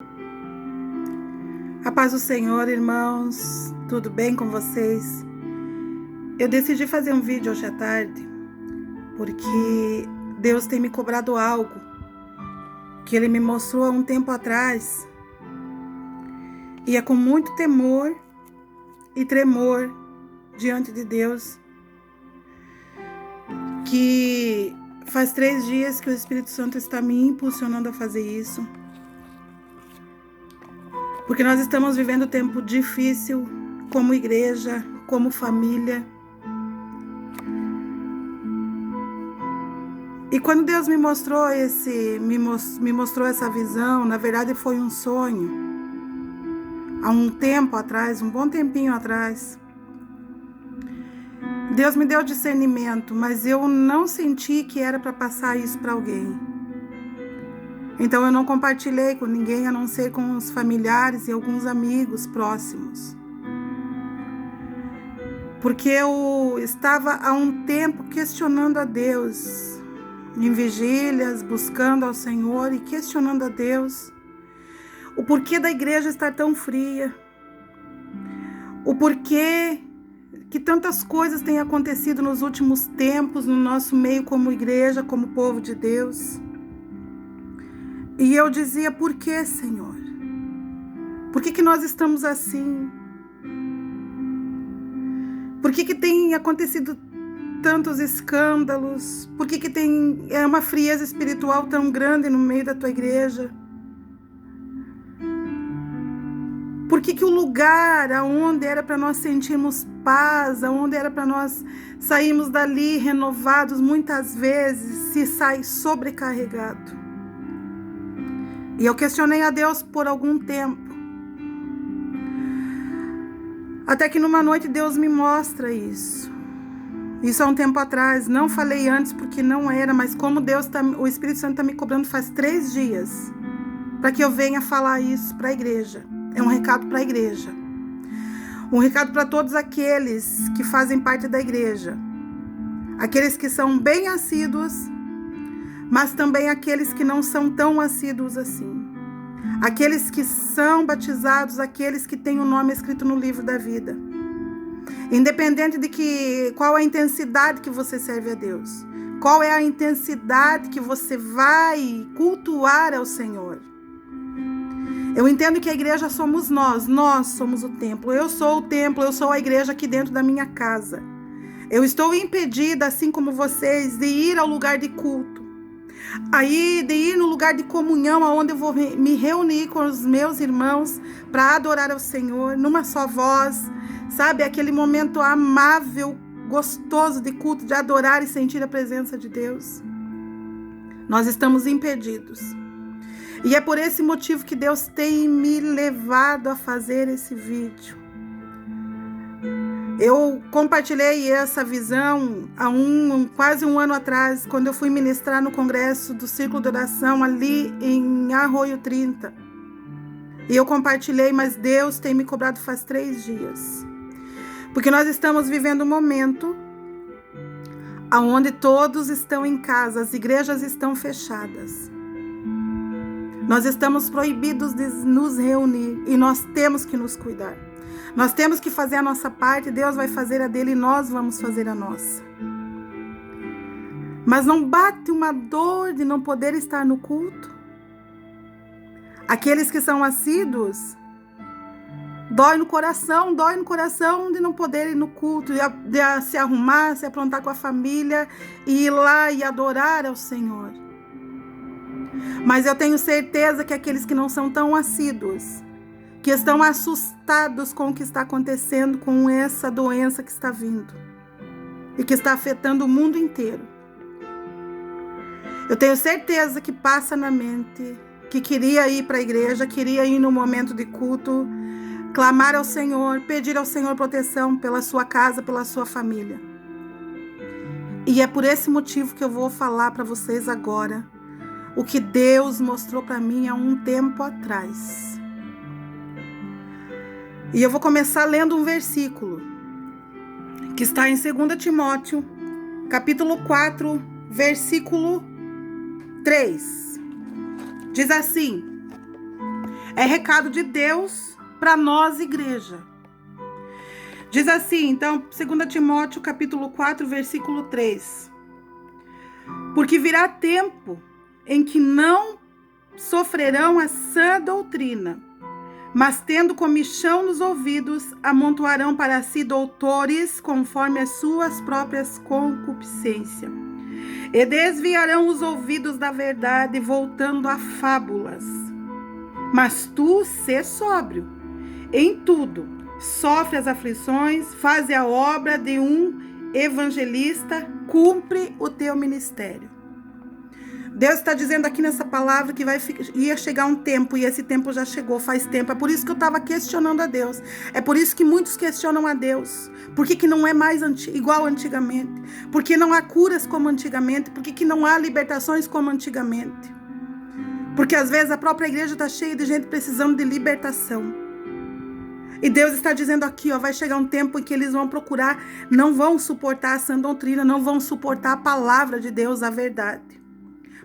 A paz do Senhor, irmãos, tudo bem com vocês? Eu decidi fazer um vídeo hoje à tarde porque Deus tem me cobrado algo que Ele me mostrou há um tempo atrás, e é com muito temor e tremor diante de Deus que faz 3 dias que o Espírito Santo está me impulsionando a fazer isso. Porque nós estamos vivendo um tempo difícil, como igreja, como família. E quando Deus me mostrou essa visão, na verdade foi um sonho. Há um tempo atrás, um bom tempinho atrás, Deus me deu discernimento, mas eu não senti que era para passar isso para alguém. Então eu não compartilhei com ninguém, a não ser com os familiares e alguns amigos próximos. Porque eu estava há um tempo questionando a Deus, em vigílias, buscando ao Senhor e questionando a Deus o porquê da igreja estar tão fria, o porquê que tantas coisas têm acontecido nos últimos tempos no nosso meio como igreja, como povo de Deus. E eu dizia, por que, Senhor? Por que nós estamos assim? Por que tem acontecido tantos escândalos? Por que tem uma frieza espiritual tão grande no meio da tua igreja? Por que o lugar aonde era para nós sentirmos paz, aonde era para nós sairmos dali renovados, muitas vezes se sai sobrecarregado? E eu questionei a Deus por algum tempo. Até que numa noite Deus me mostra isso. Isso há um tempo atrás. Não falei antes porque não era, mas como o Espírito Santo está me cobrando faz 3 dias para que eu venha falar isso para a igreja. É um recado para a igreja. Um recado para todos aqueles que fazem parte da igreja. Aqueles que são bem assíduos, mas também aqueles que não são tão assíduos assim. Aqueles que são batizados, aqueles que têm o nome escrito no livro da vida. Independente de qual é a intensidade que você serve a Deus. Qual é a intensidade que você vai cultuar ao Senhor. Eu entendo que a igreja somos nós somos o templo. Eu sou o templo, eu sou a igreja aqui dentro da minha casa. Eu estou impedida, assim como vocês, de ir ao lugar de culto. Aí de ir no lugar de comunhão, onde eu vou me reunir com os meus irmãos para adorar ao Senhor, numa só voz, sabe? Aquele momento amável, gostoso de culto, de adorar e sentir a presença de Deus. Nós estamos impedidos. E é por esse motivo que Deus tem me levado a fazer esse vídeo. Eu compartilhei essa visão há quase um ano atrás, quando eu fui ministrar no congresso do Círculo de Oração, ali em Arroio 30. E eu compartilhei, mas Deus tem me cobrado faz 3 dias. Porque nós estamos vivendo um momento onde todos estão em casa, as igrejas estão fechadas. Nós estamos proibidos de nos reunir e nós temos que nos cuidar. Nós temos que fazer a nossa parte, Deus vai fazer a dele e nós vamos fazer a nossa. Mas não bate uma dor de não poder estar no culto? Aqueles que são assíduos, dói no coração de não poder ir no culto, de se arrumar, se aprontar com a família e ir lá e adorar ao Senhor. Mas eu tenho certeza que aqueles que não são tão assíduos, que estão assustados com o que está acontecendo, com essa doença que está vindo e que está afetando o mundo inteiro. Eu tenho certeza que passa na mente que queria ir para a igreja, queria ir no momento de culto, clamar ao Senhor, pedir ao Senhor proteção pela sua casa, pela sua família. E é por esse motivo que eu vou falar para vocês agora o que Deus mostrou para mim há um tempo atrás. E eu vou começar lendo um versículo que está em 2 Timóteo, capítulo 4, versículo 3. Diz assim: É recado de Deus para nós, igreja. Diz assim, então, 2 Timóteo, capítulo 4, versículo 3. Porque virá tempo em que não sofrerão a sã doutrina, mas tendo comichão nos ouvidos, amontoarão para si doutores conforme as suas próprias concupiscências. E desviarão os ouvidos da verdade, voltando a fábulas. Mas tu, sê sóbrio em tudo, sofre as aflições, faz a obra de um evangelista, cumpre o teu ministério. Deus está dizendo aqui nessa palavra que ia chegar um tempo, e esse tempo já chegou faz tempo. É por isso que eu estava questionando a Deus. É por isso que muitos questionam a Deus. Por que não é mais igual antigamente? Por que não há curas como antigamente? Por que não há libertações como antigamente? Porque às vezes a própria igreja está cheia de gente precisando de libertação. E Deus está dizendo aqui, vai chegar um tempo em que eles vão procurar, não vão suportar a sã doutrina, não vão suportar a palavra de Deus, a verdade.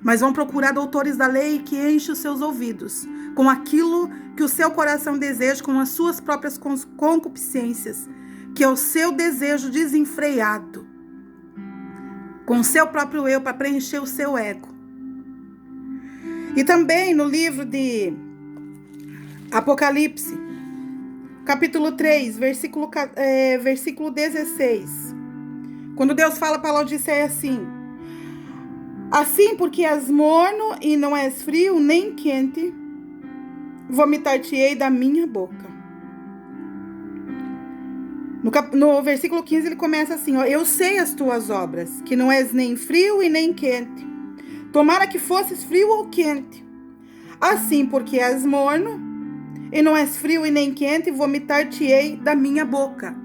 Mas vão procurar doutores da lei que enchem os seus ouvidos com aquilo que o seu coração deseja, com as suas próprias concupiscências, que é o seu desejo desenfreado, com o seu próprio eu, para preencher o seu ego. E também no livro de Apocalipse, capítulo 3, versículo 16, quando Deus fala para Laodiceia assim: assim, porque és morno e não és frio nem quente, vomitar-te-ei da minha boca. No versículo 15 ele começa assim, eu sei as tuas obras, que não és nem frio e nem quente. Tomara que fosses frio ou quente. Assim, porque és morno e não és frio e nem quente, vomitar-te-ei da minha boca.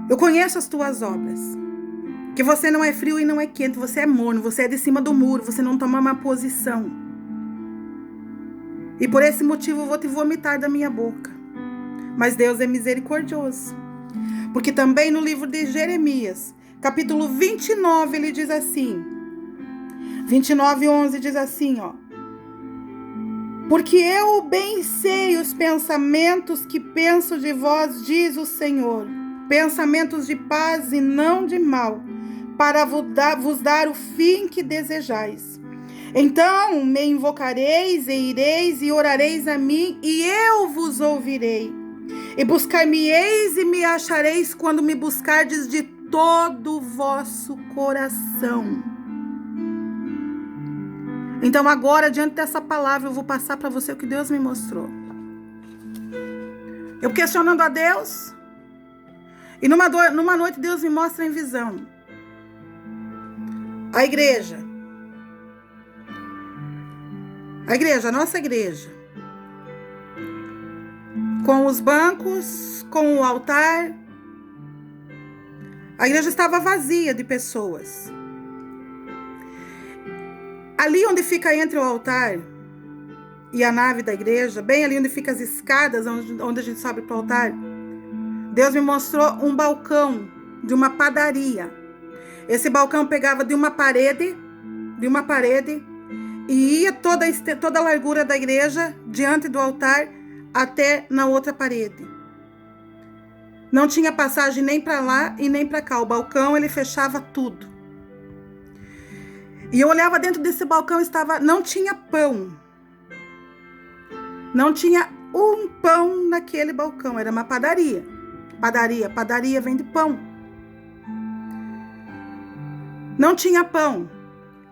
Eu conheço as tuas obras. Que você não é frio e não é quente, você é morno, você é de cima do muro, você não toma uma posição. E por esse motivo eu vou te vomitar da minha boca. Mas Deus é misericordioso. Porque também no livro de Jeremias, capítulo 29, ele diz assim, 29:11 diz assim, porque eu bem sei os pensamentos que penso de vós, diz o Senhor, pensamentos de paz e não de mal, para vos dar o fim que desejais. Então me invocareis e ireis e orareis a mim, e eu vos ouvirei. E buscar-me-eis e me achareis quando me buscardes de todo o vosso coração. Então agora, diante dessa palavra, eu vou passar para você o que Deus me mostrou. Eu questionando a Deus, e numa noite Deus me mostra em visão a igreja, a nossa igreja, com os bancos, com o altar. A igreja estava vazia de pessoas. Ali onde fica entre o altar e a nave da igreja, bem ali onde ficam as escadas, onde a gente sobe para o altar, Deus me mostrou um balcão de uma padaria. Esse balcão pegava de uma parede, e ia toda a largura da igreja, diante do altar, até na outra parede. Não tinha passagem nem para lá e nem para cá. O balcão, ele fechava tudo. E eu olhava dentro desse balcão, não tinha pão. Não tinha um pão naquele balcão. Era uma padaria. Padaria vende pão. Não tinha pão.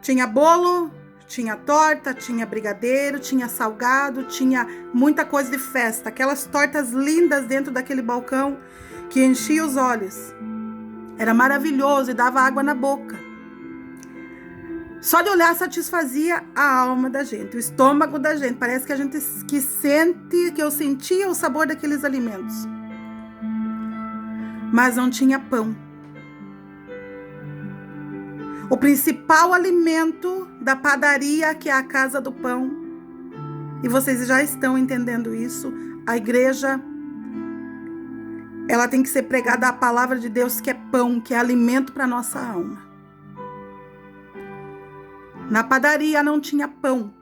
Tinha bolo, tinha torta, tinha brigadeiro, tinha salgado, tinha muita coisa de festa. Aquelas tortas lindas dentro daquele balcão que enchia os olhos. Era maravilhoso e dava água na boca. Só de olhar satisfazia a alma da gente, o estômago da gente. Parece que a gente que eu sentia o sabor daqueles alimentos. Mas não tinha pão. O principal alimento da padaria, que é a casa do pão. E vocês já estão entendendo isso. A igreja, ela tem que ser pregada a palavra de Deus, que é pão, que é alimento para a nossa alma. Na padaria não tinha pão.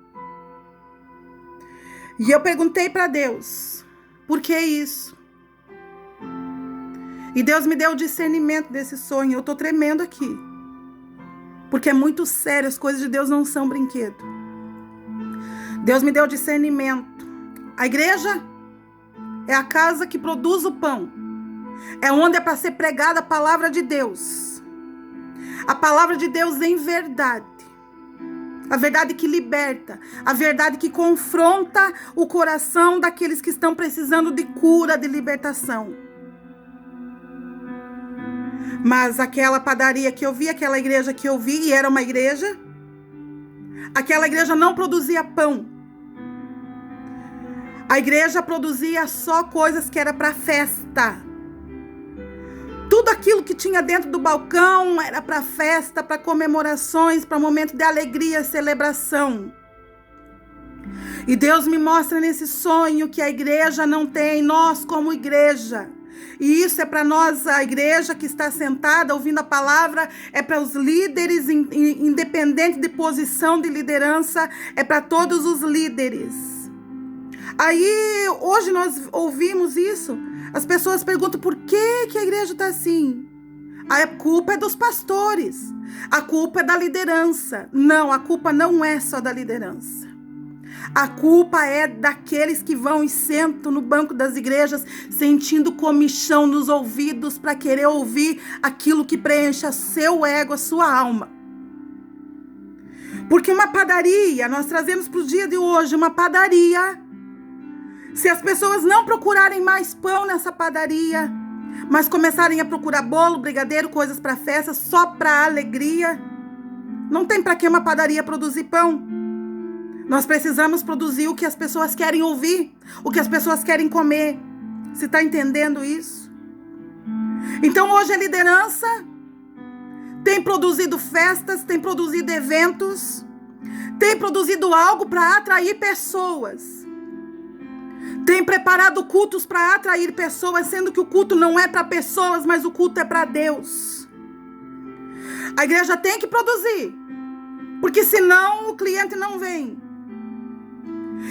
E eu perguntei para Deus, por que isso? E Deus me deu o discernimento desse sonho. Eu estou tremendo aqui. Porque é muito sério, as coisas de Deus não são brinquedo. Deus me deu o discernimento. A igreja é a casa que produz o pão. É onde é para ser pregada a palavra de Deus. A palavra de Deus em verdade. A verdade que liberta. A verdade que confronta o coração daqueles que estão precisando de cura, de libertação. Mas aquela padaria que eu vi, aquela igreja que eu vi, e era uma igreja, aquela igreja não produzia pão. A igreja produzia só coisas que era para festa. Tudo aquilo que tinha dentro do balcão era para festa, para comemorações, para momento de alegria, celebração. E Deus me mostra nesse sonho que a igreja não tem, nós como igreja. E isso é para nós, a igreja que está sentada ouvindo a palavra, é para os líderes, independente de posição de liderança, é para todos os líderes. Aí, hoje nós ouvimos isso. As pessoas perguntam por que a igreja está assim. A culpa é dos pastores. A culpa é da liderança. Não, a culpa não é só da liderança. A culpa é daqueles que vão e sentam no banco das igrejas, sentindo comichão nos ouvidos para querer ouvir aquilo que preenche seu ego, a sua alma. Porque uma padaria, nós trazemos para o dia de hoje uma padaria. Se as pessoas não procurarem mais pão nessa padaria, mas começarem a procurar bolo, brigadeiro, coisas para festa, só para alegria, não tem para que uma padaria produzir pão. Nós precisamos produzir o que as pessoas querem ouvir, o que as pessoas querem comer. Você está entendendo isso? Então hoje a liderança tem produzido festas, tem produzido eventos, tem produzido algo para atrair pessoas. Tem preparado cultos para atrair pessoas, sendo que o culto não é para pessoas, mas o culto é para Deus. A igreja tem que produzir, porque senão o cliente não vem.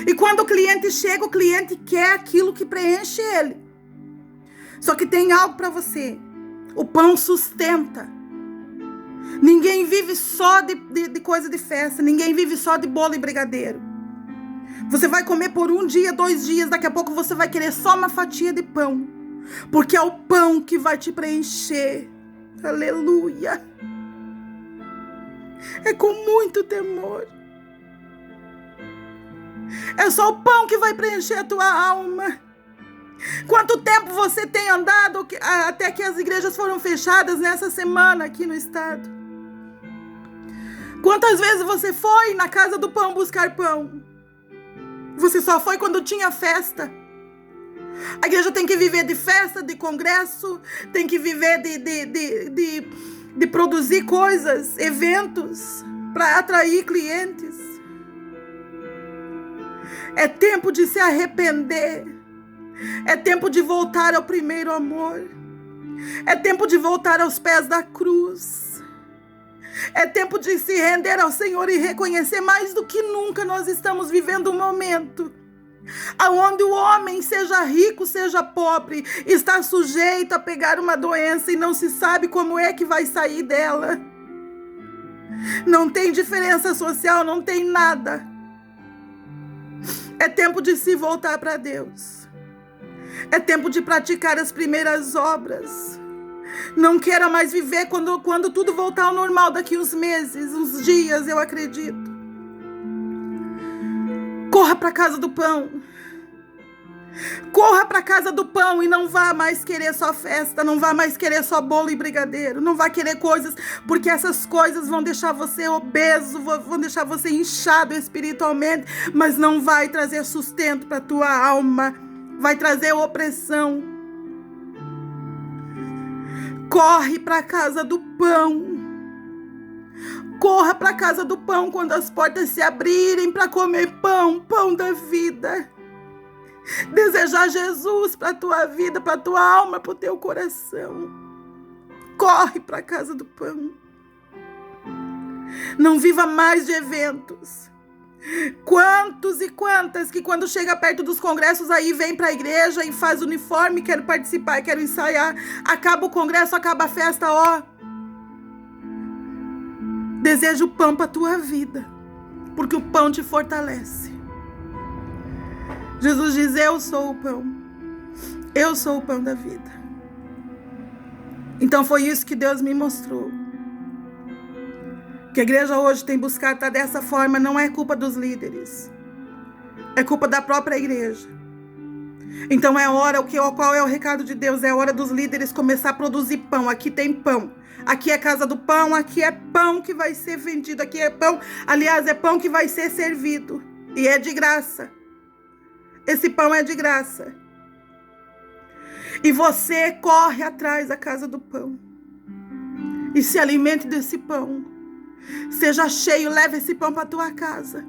E quando o cliente chega, o cliente quer aquilo que preenche ele. Só que tem algo para você. O pão sustenta. Ninguém vive só de coisa de festa. Ninguém vive só de bolo e brigadeiro. Você vai comer por 1 dia, 2 dias. Daqui a pouco você vai querer só uma fatia de pão. Porque é o pão que vai te preencher. Aleluia. É com muito temor. É só o pão que vai preencher a tua alma. Quanto tempo você tem andado até que as igrejas foram fechadas nessa semana aqui no estado? Quantas vezes você foi na casa do pão buscar pão? Você só foi quando tinha festa. A igreja tem que viver de festa, de congresso, tem que viver de produzir coisas, eventos, para atrair clientes. É tempo de se arrepender. É tempo de voltar ao primeiro amor. É tempo de voltar aos pés da cruz. É tempo de se render ao Senhor e reconhecer mais do que nunca nós estamos vivendo um momento onde o homem, seja rico, seja pobre, está sujeito a pegar uma doença e não se sabe como é que vai sair dela. Não tem diferença social, não tem nada. É tempo de se voltar para Deus. É tempo de praticar as primeiras obras. Não queira mais viver quando tudo voltar ao normal daqui uns meses, uns dias, eu acredito. Corra para a casa do pão. Corra para a casa do pão e não vá mais querer só festa, não vá mais querer só bolo e brigadeiro, não vá querer coisas, porque essas coisas vão deixar você obeso, vão deixar você inchado espiritualmente, mas não vai trazer sustento para a tua alma, vai trazer opressão. Corre para a casa do pão. Corra para a casa do pão quando as portas se abrirem para comer pão, pão da vida. Desejar Jesus para a tua vida, para a tua alma, para o teu coração. Corre para a casa do pão. Não viva mais de eventos. Quantos e quantas que quando chega perto dos congressos aí vem para a igreja e faz uniforme, quero participar, quero ensaiar, acaba o congresso, acaba a festa, ó. Deseja o pão para a tua vida, porque o pão te fortalece. Jesus diz, eu sou o pão. Eu sou o pão da vida. Então foi isso que Deus me mostrou. Que a igreja hoje tem buscado estar dessa forma, não é culpa dos líderes. É culpa da própria igreja. Então é hora, qual é o recado de Deus? É hora dos líderes começar a produzir pão. Aqui tem pão. Aqui é casa do pão, aqui é pão que vai ser vendido, aqui é pão, aliás, é pão que vai ser servido. E é de graça. Esse pão é de graça. E você corre atrás da casa do pão. E se alimente desse pão. Seja cheio, leva esse pão para tua casa.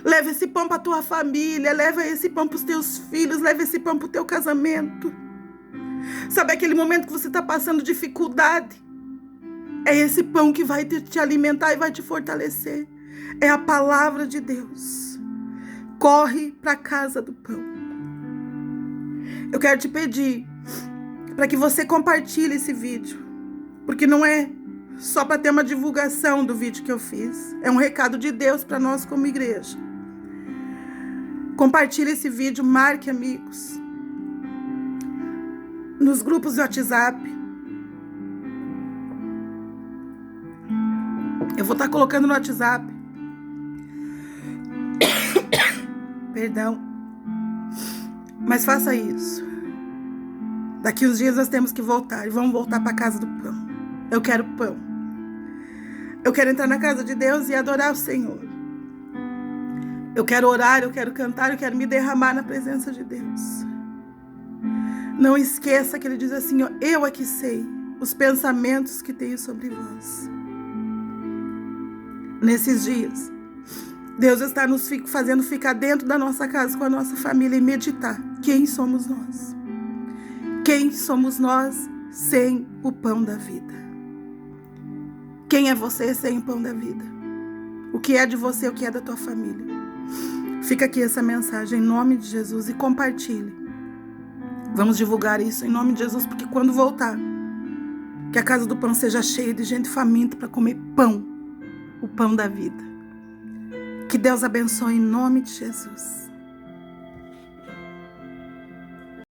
Leva esse pão para tua família, leva esse pão para os teus filhos, leva esse pão para o teu casamento. Sabe aquele momento que você está passando dificuldade? É esse pão que vai te alimentar e vai te fortalecer. É a palavra de Deus. Corre para a casa do pão. Eu quero te pedir para que você compartilhe esse vídeo, porque não é só para ter uma divulgação do vídeo que eu fiz. É um recado de Deus para nós como igreja. Compartilhe esse vídeo, marque amigos. Nos grupos do WhatsApp. Eu vou estar colocando no WhatsApp. Perdão. Mas faça isso. Daqui uns dias nós temos que voltar. E vamos voltar para a casa do pão. Eu quero pão. Eu quero entrar na casa de Deus e adorar o Senhor. Eu quero orar, eu quero cantar, eu quero me derramar na presença de Deus. Não esqueça que ele diz assim, ó, eu é que sei os pensamentos que tenho sobre vós. Nesses dias, Deus está nos fazendo ficar dentro da nossa casa com a nossa família e meditar. Quem somos nós? Quem somos nós sem o pão da vida? Quem é você sem o pão da vida? O que é de você, o que é da tua família? Fica aqui essa mensagem em nome de Jesus e compartilhe. Vamos divulgar isso em nome de Jesus, porque quando voltar, que a casa do pão seja cheia de gente faminta para comer pão, o pão da vida. Que Deus abençoe em nome de Jesus.